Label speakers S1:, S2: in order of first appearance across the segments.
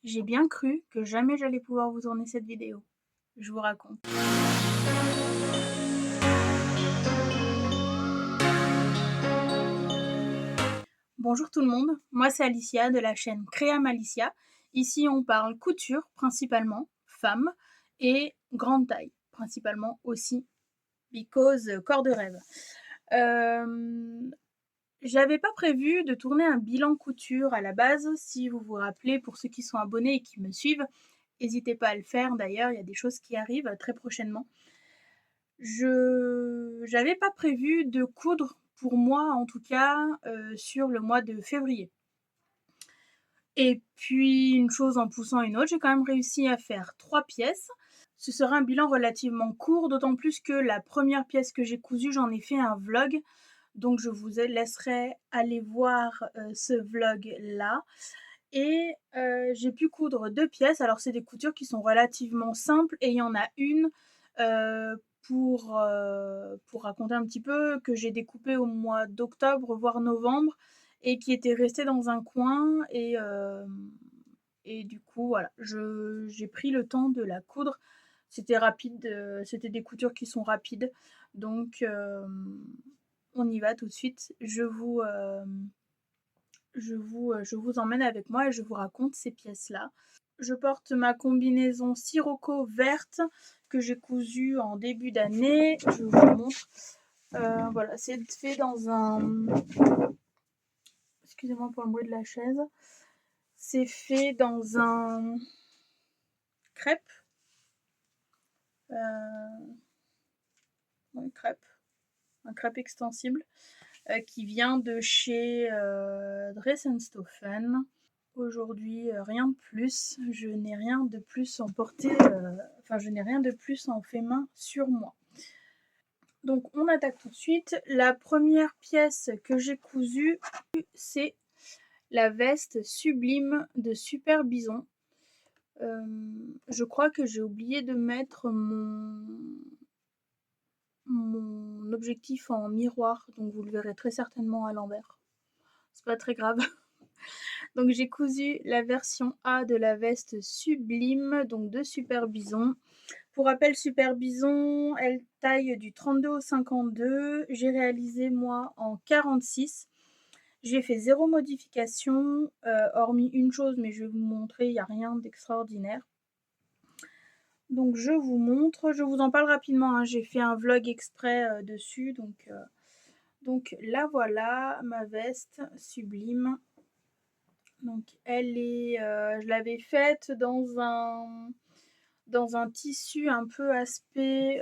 S1: J'ai bien cru que jamais j'allais pouvoir vous tourner cette vidéo. Je vous raconte. Bonjour tout le monde, moi c'est Alicia de la chaîne Créam Alicia. Ici on parle couture principalement, femmes et grande taille principalement aussi, because corps de rêve. J'avais pas prévu de tourner un bilan couture à la base, si vous vous rappelez, pour ceux qui sont abonnés et qui me suivent. N'hésitez pas à le faire d'ailleurs, il y a des choses qui arrivent très prochainement. J'avais pas prévu de coudre, pour moi en tout cas, sur le mois de février. Et puis une chose en poussant une autre, j'ai quand même réussi à faire 3 pièces. Ce sera un bilan relativement court, d'autant plus que la première pièce que j'ai cousue, j'en ai fait un vlog. Donc je vous laisserai aller voir ce vlog-là. Et j'ai pu coudre 2 pièces. Alors c'est des coutures qui sont relativement simples et il y en a une pour raconter un petit peu, que j'ai découpée au mois d'octobre, voire novembre, et qui était restée dans un coin. Et du coup, voilà, j'ai pris le temps de la coudre. C'était rapide, c'était des coutures qui sont rapides. Donc, on y va tout de suite. Je vous emmène avec moi et je vous raconte ces pièces-là. Je porte ma combinaison Sirocco verte que j'ai cousue en début d'année. Je vous montre. Voilà, c'est fait dans un... Excusez-moi pour le bruit de la chaise. C'est fait dans un crêpe. Un crêpe extensible qui vient de chez Dress & Stofffen. Aujourd'hui, rien de plus. Je n'ai rien de plus emporté, je n'ai rien de plus en fait main sur moi. Donc on attaque tout de suite. La première pièce que j'ai cousue, c'est la veste sublime de Super Bison. Je crois que j'ai oublié de mettre mon objectif en miroir, donc vous le verrez très certainement à l'envers. C'est pas très grave. Donc j'ai cousu la version A de la veste sublime, donc de Super Bison. Pour rappel, Super Bison, elle taille du 32 au 52. J'ai réalisé moi en 46. J'ai fait 0 modification, hormis une chose, mais je vais vous montrer, il n'y a rien d'extraordinaire. Donc je vous montre, je vous en parle rapidement, hein. J'ai fait un vlog exprès dessus, donc là voilà ma veste sublime. Donc elle est, je l'avais faite dans un tissu un peu aspect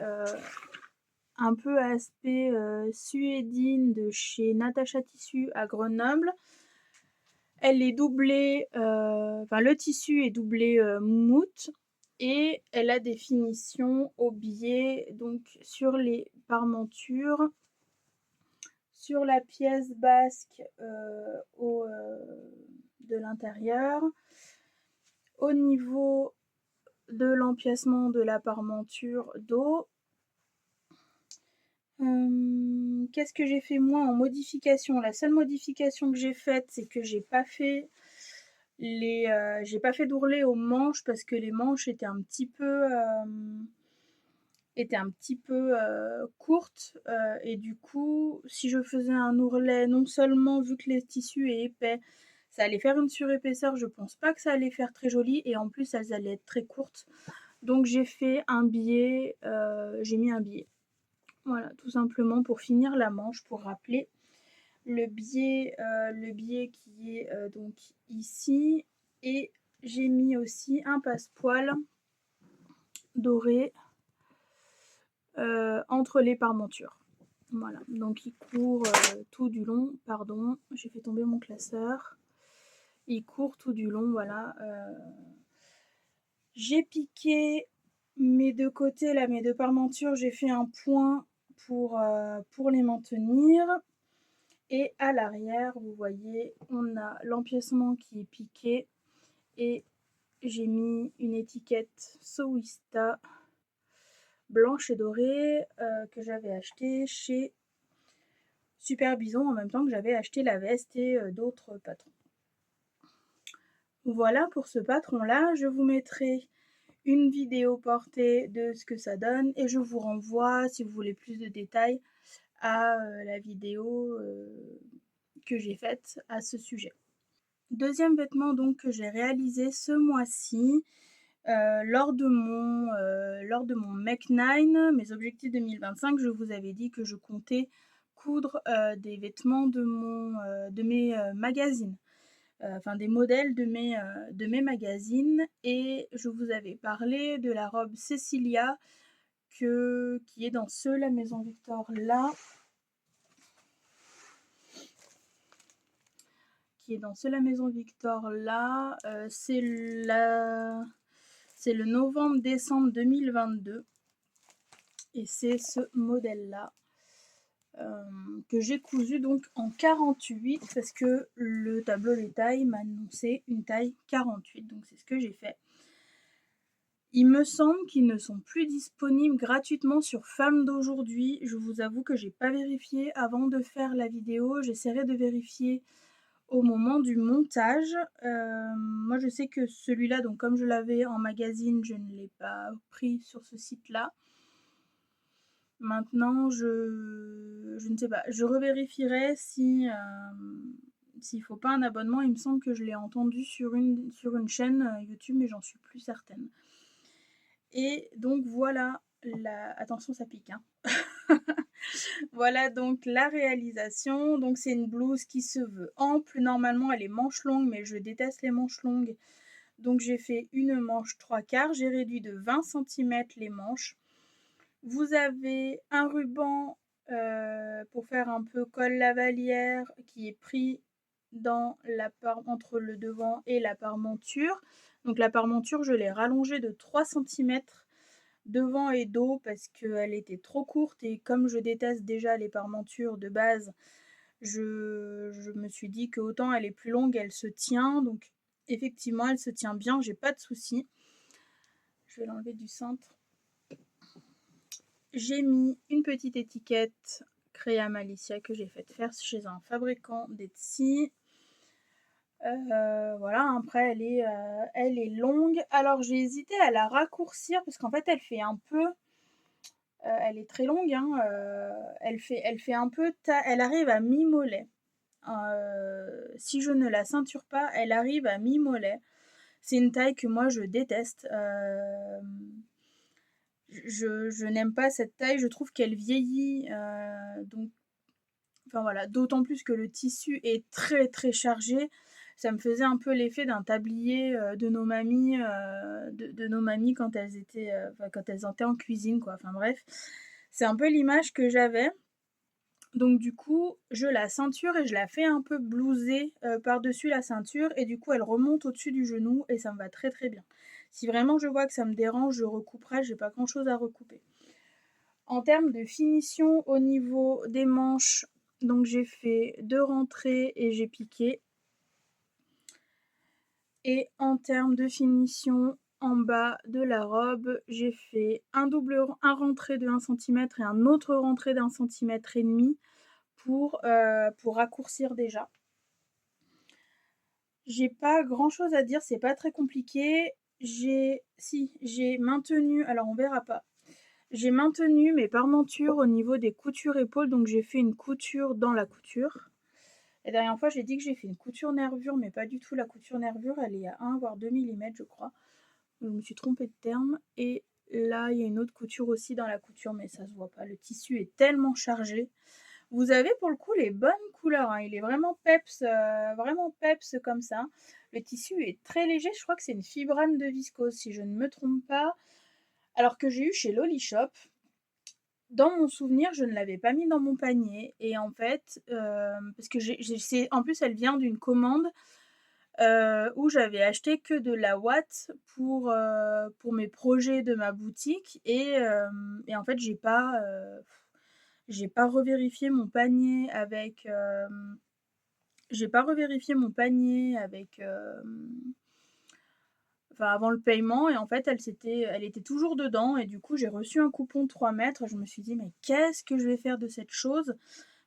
S1: suédine de chez Natacha Tissu à Grenoble. Elle est doublée, le tissu est doublé moumoute et elle a des finitions au biais, donc sur les parmentures, sur la pièce basque de l'intérieur, au niveau de l'empiècement de la parmenture dos. Qu'est-ce que j'ai fait moi en modification? La seule modification que j'ai faite, c'est que j'ai pas fait d'ourlet aux manches parce que les manches étaient un petit peu courtes, et du coup si je faisais un ourlet, non seulement vu que le tissu est épais, ça allait faire une surépaisseur, je pense pas que ça allait faire très joli, et en plus elles allaient être très courtes. Donc j'ai fait un biais, j'ai mis un biais. Voilà, tout simplement pour finir la manche, pour rappeler le biais qui est donc ici. Et j'ai mis aussi un passepoil doré entre les parmentures. Voilà, donc il court tout du long, pardon, j'ai fait tomber mon classeur. Il court tout du long, voilà. J'ai piqué mes deux côtés, là, mes deux parmentures, j'ai fait un point pour les maintenir. Et à l'arrière, vous voyez, on a l'empiècement qui est piqué et j'ai mis une étiquette Sowista blanche et dorée que j'avais achetée chez Super Bison en même temps que j'avais acheté la veste et d'autres patrons. Voilà pour ce patron-là. Je vous mettrai une vidéo portée de ce que ça donne et je vous renvoie, si vous voulez plus de détails, à la vidéo que j'ai faite à ce sujet. Deuxième vêtement donc que j'ai réalisé ce mois-ci, lors de mon Make 9, mes objectifs 2025, je vous avais dit que je comptais coudre des vêtements de mes magazines, enfin des modèles de mes magazines, et je vous avais parlé de la robe Cecilia qui est dans la Maison Victor là, la Maison Victor là, c'est le novembre-décembre 2022 et c'est ce modèle-là que j'ai cousu donc en 48 parce que le tableau des tailles m'annonçait une taille 48, donc c'est ce que j'ai fait. Il me semble qu'ils ne sont plus disponibles gratuitement sur Femmes d'aujourd'hui. Je vous avoue que j'ai pas vérifié avant de faire la vidéo. J'essaierai de vérifier au moment du montage. Moi je sais que celui-là, donc comme je l'avais en magazine, je ne l'ai pas pris sur ce site-là. Maintenant, je ne sais pas. Je revérifierai s'il faut pas un abonnement. Il me semble que je l'ai entendu sur une chaîne YouTube, mais j'en suis plus certaine. Et donc voilà, attention ça pique, hein. Voilà donc la réalisation. Donc c'est une blouse qui se veut ample. Normalement elle est manche longue, mais je déteste les manches longues. Donc j'ai fait une manche 3/4. J'ai réduit de 20 cm les manches. Vous avez un ruban pour faire un peu col lavalière qui est pris entre le devant et la parmenture. Donc la parmenture, je l'ai rallongée de 3 cm devant et dos parce qu'elle était trop courte, et comme je déteste déjà les parmentures de base, je me suis dit que autant elle est plus longue, elle se tient. Donc effectivement, elle se tient bien, j'ai pas de souci. Je vais l'enlever du centre. J'ai mis une petite étiquette Créa Malicia que j'ai faite faire chez un fabricant d'Etsy. Voilà, après elle est longue. Alors j'ai hésité à la raccourcir parce qu'en fait elle fait un peu... elle est très longue, hein, elle fait un peu... Elle arrive à mi-mollet. Si je ne la ceinture pas, elle arrive à mi-mollet. C'est une taille que moi je déteste. Je n'aime pas cette taille, je trouve qu'elle vieillit, donc enfin voilà, d'autant plus que le tissu est très très chargé. Ça me faisait un peu l'effet d'un tablier de nos mamies, de nos mamies quand elles étaient en cuisine, quoi. Enfin bref, c'est un peu l'image que j'avais. Donc du coup, je la ceinture et je la fais un peu blouser par-dessus la ceinture, et du coup elle remonte au-dessus du genou et ça me va très très bien. Si vraiment je vois que ça me dérange, je recouperai, j'ai pas grand chose à recouper. En termes de finition au niveau des manches, donc j'ai fait 2 rentrées et j'ai piqué. Et en termes de finition en bas de la robe, j'ai fait un rentré de 1 cm et un autre rentré d'1,5 cm pour raccourcir déjà. J'ai pas grand chose à dire, c'est pas très compliqué. J'ai maintenu, alors on verra pas. J'ai maintenu mes parmentures au niveau des coutures épaules, donc j'ai fait une couture dans la couture. La dernière fois, j'ai dit que j'ai fait une couture nervure, mais pas du tout. La couture nervure, elle est à 1 voire 2 mm, je crois. Je me suis trompée de terme. Et là, il y a une autre couture aussi dans la couture, mais ça se voit pas. Le tissu est tellement chargé. Vous avez pour le coup les bonnes couleurs, hein. Il est vraiment peps comme ça. Le tissu est très léger. Je crois que c'est une fibrane de viscose, si je ne me trompe pas. Alors que j'ai eu chez Loli Shop. Dans mon souvenir, je ne l'avais pas mis dans mon panier, et en fait, parce que en plus elle vient d'une commande où j'avais acheté que de la ouate pour mes projets de ma boutique, et en fait j'ai pas revérifié mon panier avec enfin avant le paiement, et en fait elle était toujours dedans, et du coup j'ai reçu un coupon de 3 mètres. Je me suis dit mais qu'est-ce que je vais faire de cette chose?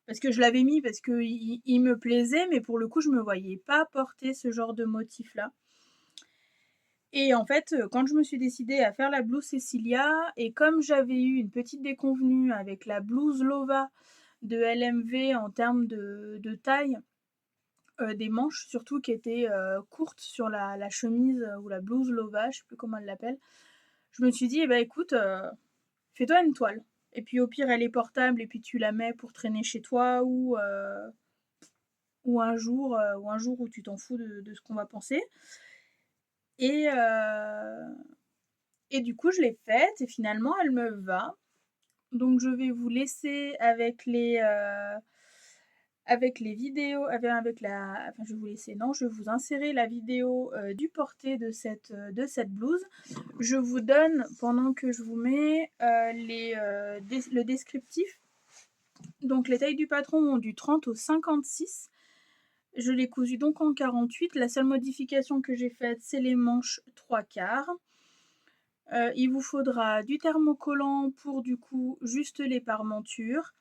S1: Parce que je l'avais mis parce qu'il me plaisait, mais pour le coup je me voyais pas porter ce genre de motif là. Et en fait, quand je me suis décidée à faire la blouse Cecilia et comme j'avais eu une petite déconvenue avec la blouse Lova de LMV en termes de taille, des manches surtout qui étaient, courtes sur la chemise, ou la blouse Lova, je sais plus comment elle l'appelle. Je me suis dit: «Eh bah, écoute, fais-toi une toile et puis au pire elle est portable et puis tu la mets pour traîner chez toi ou un jour où tu t'en fous de ce qu'on va penser» et et du coup je l'ai faite et finalement elle me va. Donc je vais vous laisser avec les vidéos avec la enfin je vais vous laisser, non, je vais vous insérer la vidéo, du porté de cette blouse. Je vous donne, pendant que je vous mets, le descriptif. Donc les tailles du patron vont du 30 au 56. Je l'ai cousu donc en 48. La seule modification que j'ai faite, c'est les manches 3/4. Il vous faudra du thermocollant pour du coup juste les parmentures.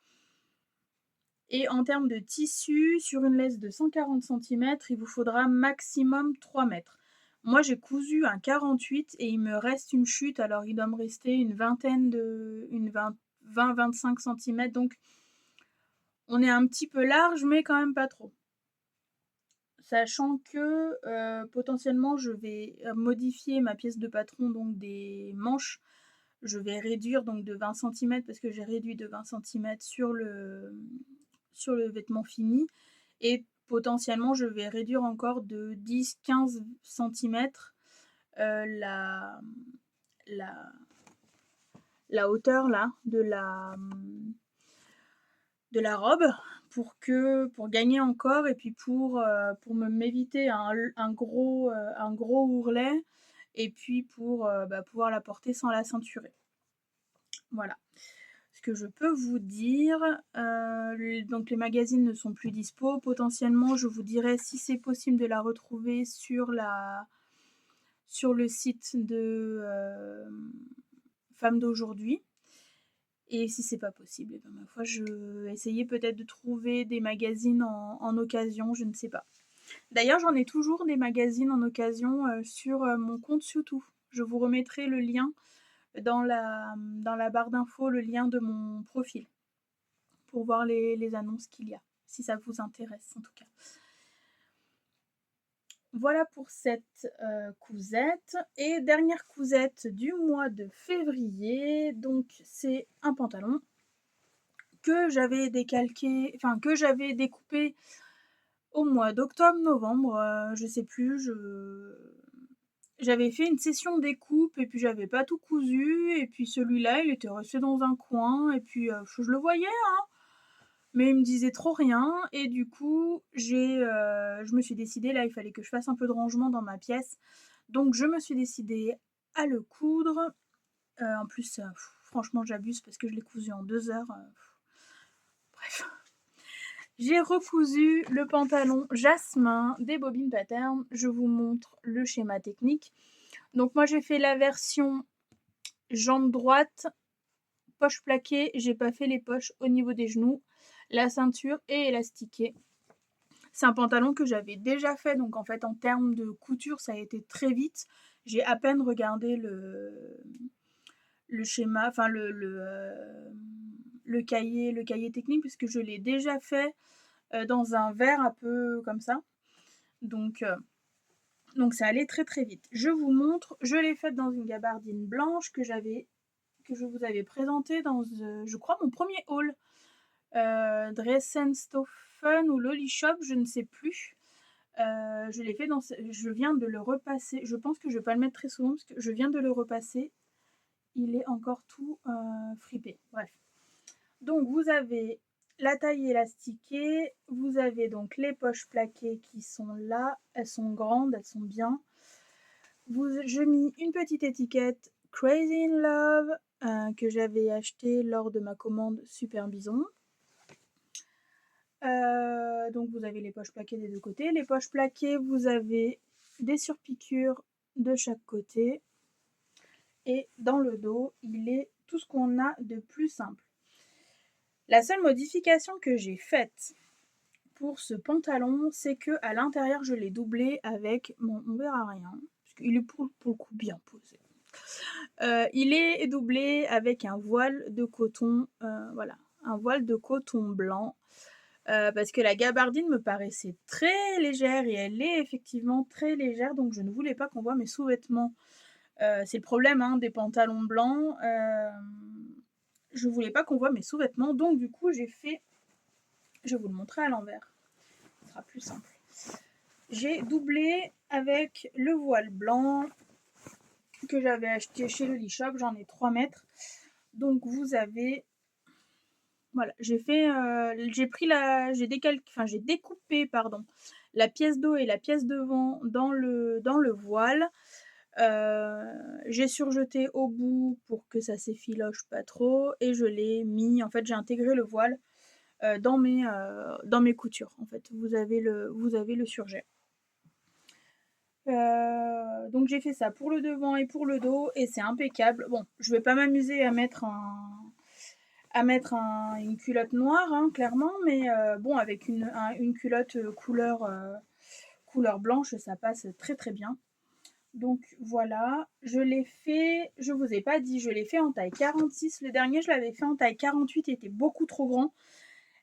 S1: Et en termes de tissu, sur une laisse de 140 centimètres, il vous faudra maximum 3 mètres. Moi j'ai cousu un 48 et il me reste une chute, alors il doit me rester une 20-25 centimètres, donc on est un petit peu large mais quand même pas trop. Sachant que potentiellement je vais modifier ma pièce de patron, donc des manches. Je vais réduire donc de 20 centimètres parce que j'ai réduit de 20 centimètres sur le vêtement fini et potentiellement je vais réduire encore de 10-15 centimètres la, la, la hauteur là de la robe pour gagner encore et puis pour m'éviter un gros ourlet et puis pour pouvoir la porter sans la ceinturer. Voilà. Ce que je peux vous dire, donc les magazines ne sont plus dispo. Potentiellement, je vous dirai si c'est possible de la retrouver sur le site de Femmes d'aujourd'hui. Et si c'est pas possible, ben, ma foi, je vais essayer peut-être de trouver des magazines en occasion, je ne sais pas. D'ailleurs, j'en ai toujours des magazines en occasion sur mon compte YouTube. Je vous remettrai le lien dans la barre d'infos, le lien de mon profil pour voir les annonces qu'il y a, si ça vous intéresse en tout cas. Voilà pour cette cousette. Et dernière cousette du mois de février, donc c'est un pantalon que j'avais découpé au mois d'octobre-novembre, je sais plus, j'avais fait une session découpe et puis j'avais pas tout cousu et puis celui-là il était resté dans un coin et puis je le voyais, hein, mais il me disait trop rien et du coup je me suis décidée, là il fallait que je fasse un peu de rangement dans ma pièce, donc je me suis décidée à le coudre. En plus franchement j'abuse parce que je l'ai cousu en 2 heures. Bref. J'ai recousu le pantalon Jasmin des Bobbin Pattern. Je vous montre le schéma technique. Donc moi j'ai fait la version jambe droite, poche plaquée. J'ai pas fait les poches au niveau des genoux. La ceinture est élastiquée. C'est un pantalon que j'avais déjà fait, donc en fait en termes de couture ça a été très vite. J'ai à peine regardé le schéma, enfin le cahier technique puisque je l'ai déjà fait dans un verre un peu comme ça. Donc ça allait très très vite. Je vous montre, je l'ai faite dans une gabardine blanche que je vous avais présentée dans, je crois, mon premier haul. Dressenstoffen ou Lolly Shop, je ne sais plus. Je l'ai fait je viens de le repasser. Je pense que je vais pas le mettre très souvent parce que je viens de le repasser. Il est encore tout fripé. Bref. Donc vous avez la taille élastiquée, vous avez donc les poches plaquées qui sont là, elles sont grandes, elles sont bien. Je mis une petite étiquette Crazy in Love que j'avais acheté lors de ma commande Super Bison. Donc vous avez les poches plaquées des deux côtés. Les poches plaquées, vous avez des surpiqûres de chaque côté. Et dans le dos, il est tout ce qu'on a de plus simple. La seule modification que j'ai faite pour ce pantalon, c'est que à l'intérieur, je l'ai doublé avec, bon, on verra rien, parce qu'il est pour le coup bien posé. Il est doublé avec un voile de coton, voilà, un voile de coton blanc, parce que la gabardine me paraissait très légère et elle est effectivement très légère, donc je ne voulais pas qu'on voit mes sous-vêtements. C'est le problème, hein, des pantalons blancs, je voulais pas qu'on voit mes sous-vêtements, donc du coup je vais vous le montrer à l'envers, ce sera plus simple. J'ai doublé avec le voile blanc que j'avais acheté chez le Shop, j'en ai 3 mètres. Donc vous avez, voilà, j'ai découpé pardon, la pièce d'eau et la pièce de vent dans le voile. J'ai surjeté au bout pour que ça s'effiloche pas trop et je l'ai mis, en fait j'ai intégré le voile dans mes coutures. En fait, vous avez le surjet. Donc j'ai fait ça pour le devant et pour le dos et c'est impeccable. Bon, je vais pas m'amuser à mettre une culotte noire, hein, clairement, mais bon, avec une culotte couleur blanche, ça passe très très bien. Donc voilà, je l'ai fait, je vous ai pas dit, je l'ai fait en taille 46. Le dernier, je l'avais fait en taille 48, il était beaucoup trop grand.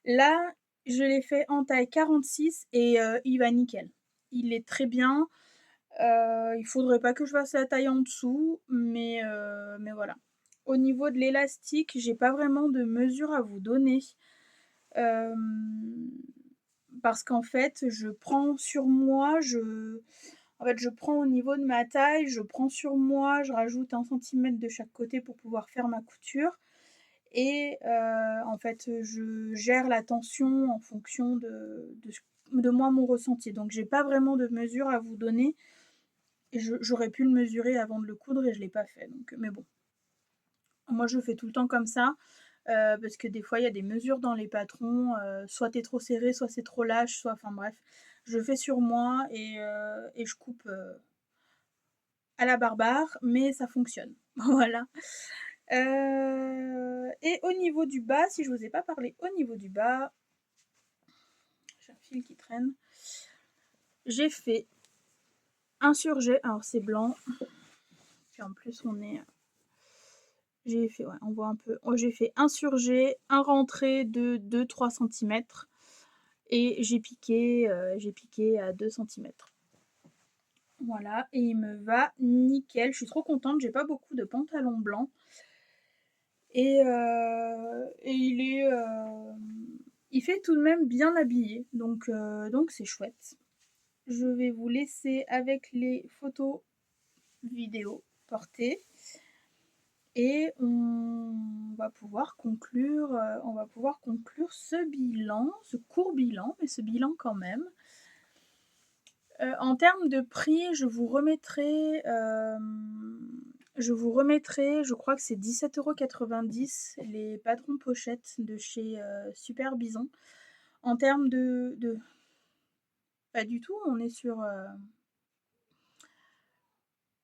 S1: Là, je l'ai fait en taille 46 et il va nickel. Il est très bien. Il faudrait pas que je fasse la taille en dessous, mais voilà. Au niveau de l'élastique, j'ai pas vraiment de mesure à vous donner. Parce qu'en fait, je prends sur moi, je prends au niveau de ma taille, je prends sur moi, je rajoute 1 centimètre de chaque côté pour pouvoir faire ma couture. Et en fait, je gère la tension en fonction de moi, mon ressenti. Donc j'ai pas vraiment de mesure à vous donner. Et j'aurais pu le mesurer avant de le coudre et je l'ai pas fait. Donc, mais bon, moi je fais tout le temps comme ça. Parce que des fois il y a des mesures dans les patrons, soit t'es trop serré, soit c'est trop lâche, soit, enfin bref, je fais sur moi et je coupe à la barbare, mais ça fonctionne. Voilà. Et au niveau du bas, si je vous ai pas parlé, au niveau du bas, j'ai un fil qui traîne. J'ai fait un surjet, alors c'est blanc, puis en plus j'ai fait, ouais, on voit un peu, j'ai fait un surjet, un rentré de 2-3 cm et j'ai piqué à 2 cm. Voilà, et il me va nickel, je suis trop contente, j'ai pas beaucoup de pantalons blancs. Et il fait tout de même bien habillé, donc c'est chouette. Je vais vous laisser avec les photos vidéo portées et on va pouvoir conclure ce bilan, ce court bilan, mais ce bilan quand même. En termes de prix, je vous remettrai, je crois que c'est 17,90 € les patrons pochettes de chez Super Bison. En termes de pas du tout, on est sur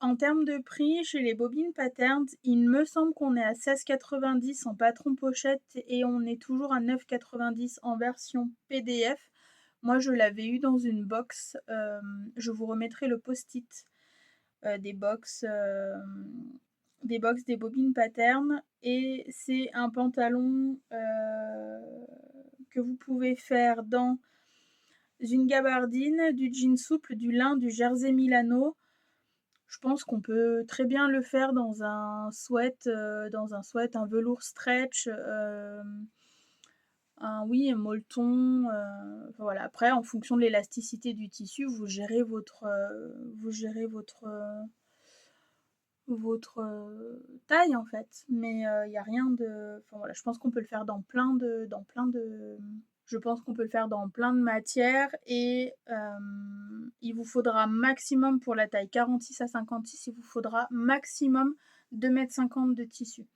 S1: en termes de prix, chez les Bobines Patterns, il me semble qu'on est à 16,90 € en patron pochette et on est toujours à 9,90 € en version PDF. Moi, je l'avais eu dans une box. Je vous remettrai le post-it des box des Bobines Patterns. Et c'est un pantalon que vous pouvez faire dans une gabardine, du jean souple, du lin, du jersey Milano. Je pense qu'on peut très bien le faire dans un sweat, un velours stretch, un molleton, voilà. Après, en fonction de l'élasticité du tissu, vous gérez votre taille en fait. Mais il y a rien de, enfin voilà, je pense qu'on peut le faire dans plein de je pense qu'on peut le faire dans plein de matières et il vous faudra maximum pour la taille 46 à 56, il vous faudra maximum 2,50 m de tissu.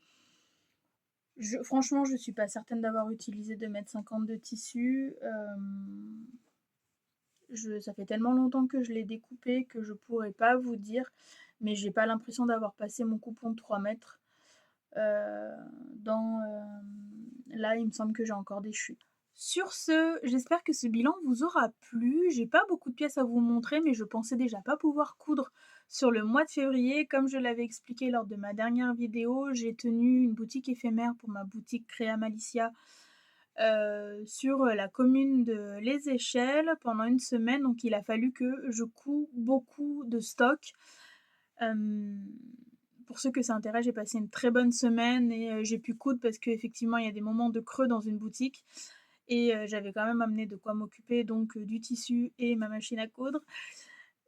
S1: Franchement, je suis pas certaine d'avoir utilisé 2,50 m de tissu. Ça fait tellement longtemps que je l'ai découpé que je pourrais pas vous dire, mais j'ai pas l'impression d'avoir passé mon coupon de 3 mètres. Là, il me semble que j'ai encore des chutes. Sur ce, j'espère que ce bilan vous aura plu. J'ai pas beaucoup de pièces à vous montrer, mais je pensais déjà pas pouvoir coudre Sur le mois de février, comme je l'avais expliqué lors de ma dernière vidéo, j'ai tenu une boutique éphémère pour ma boutique Créa Malicia, sur la commune de Les Échelles pendant une semaine, donc il a fallu que je couds beaucoup de stock. Pour ceux que ça intéresse, j'ai passé une très bonne semaine et j'ai pu coudre parce qu'effectivement, il y a des moments de creux dans une boutique et j'avais quand même amené de quoi m'occuper, donc du tissu et ma machine à coudre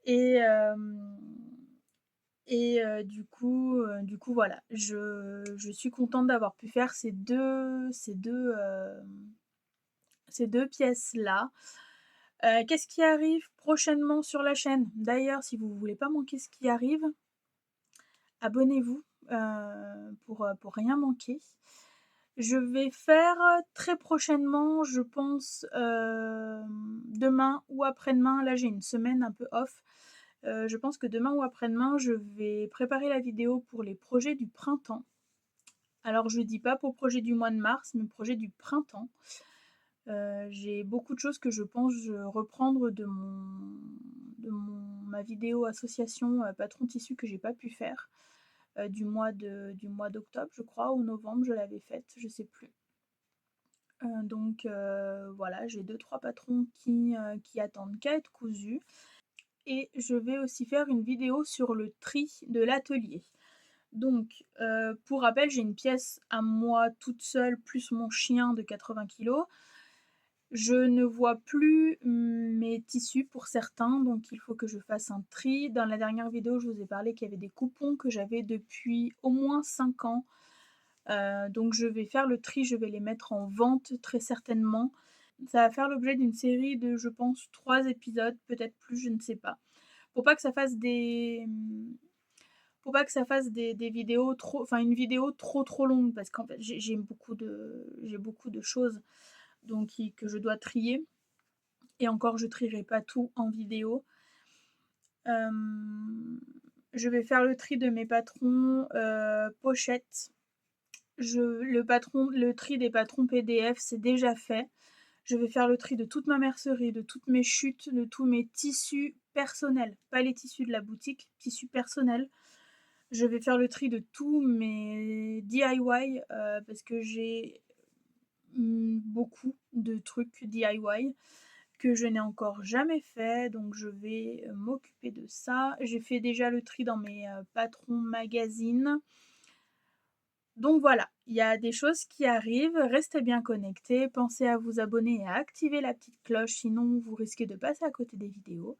S1: et hem du coup voilà, je suis contente d'avoir pu faire ces 2 pièces-là. Qu'est-ce qui arrive prochainement sur la chaîne? D'ailleurs, si vous voulez pas manquer ce qui arrive, abonnez-vous, pour rien manquer. Je vais faire très prochainement, je pense, demain ou après-demain, là j'ai une semaine un peu off, je pense que demain ou après-demain, je vais préparer la vidéo pour les projets du printemps. Alors je dis pas pour projet du mois de mars, mais projet du printemps. J'ai beaucoup de choses que je pense reprendre ma vidéo association, patron tissu que j'ai pas pu faire, du mois d'octobre je crois ou novembre je l'avais faite, je sais plus. Donc voilà, j'ai 2-3 patrons qui attendent qu'à être cousus et je vais aussi faire une vidéo sur le tri de l'atelier. Donc pour rappel, j'ai une pièce à moi toute seule plus mon chien de 80 kilogrammes. Je ne vois plus mes tissus pour certains, donc il faut que je fasse un tri. Dans la dernière vidéo, je vous ai parlé qu'il y avait des coupons que j'avais depuis au moins 5 ans. Donc je vais faire le tri, je vais les mettre en vente très certainement. Ça va faire l'objet d'une série de, je pense, 3 épisodes, peut-être plus, je ne sais pas. Pour pas que ça fasse des vidéos trop, enfin une vidéo trop longue, parce qu'en fait j'ai beaucoup de choses donc que je dois trier. Et encore, je trierai pas tout en vidéo. Je vais faire le tri de mes patrons pochettes. Le tri des patrons PDF, c'est déjà fait. Je vais faire le tri de toute ma mercerie, de toutes mes chutes, de tous mes tissus personnels, pas les tissus de la boutique, tissus personnels. Je vais faire le tri de tous mes DIY parce que j'ai beaucoup de trucs DIY que je n'ai encore jamais fait, donc je vais m'occuper de ça. J'ai fait déjà le tri dans mes patrons magazines. Donc voilà, il y a des choses qui arrivent, restez bien connectés, pensez à vous abonner et à activer la petite cloche, sinon vous risquez de passer à côté des vidéos.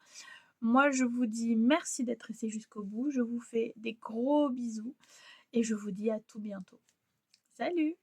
S1: Moi je vous dis merci d'être resté jusqu'au bout, je vous fais des gros bisous et je vous dis à tout bientôt. Salut!